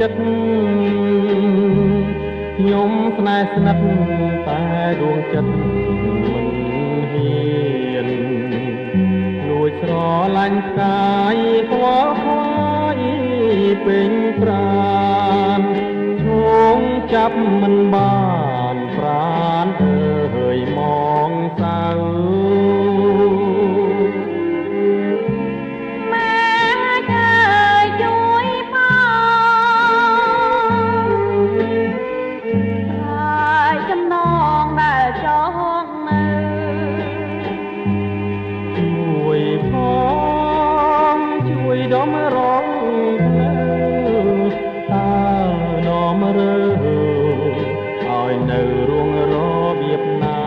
ចិត្តខ្ញុំស្នេហ៍ស្និទ្ធតែដួងចិត្តមិនហ៊ានលួចស្រឡាញ់ផ្កាយខ្វល់ខ្វាយពេញប្រាណឈោងចាប់មិនបានប្រាណអើយមកសៅดมร้องเพลงตาดอมเร่ออ้อยនៅរួងរបៀបណា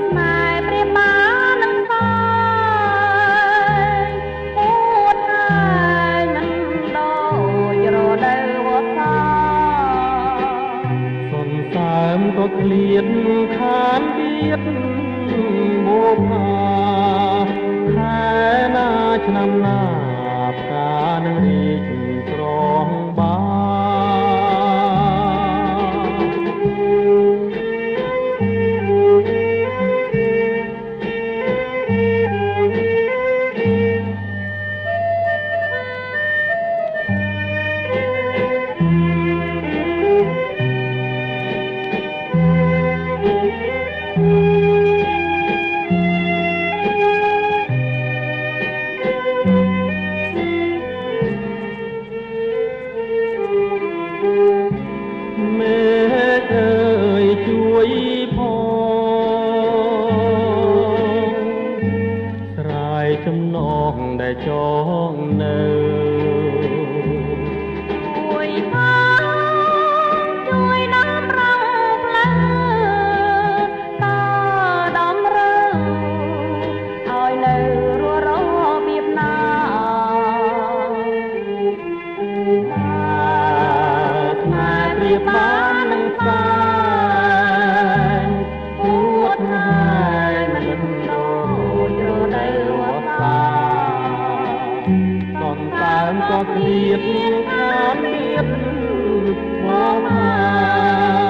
ស្នេហ៍ព្រាបបាននឹងស្វាយពួតហើយមិនដូចរដូវវស្សាសន្សើមក៏ឃ្លាតខានទៀតបូផាខែណាឆ្នាំណាផ្កានឹងរីកស្រងបាជួយផងស្រ័យចំណងដែលចងនៅជួយផងជួយនាំរងផ្លូវតដំរើឲ្យនៅរស់របៀបណាស្នេហ៍ព្រាបបាននឹងស្វាយពួតហើយមិនដូចរដូវវស្សាសន្សើមក៏ឃ្លាតខានទៀតមក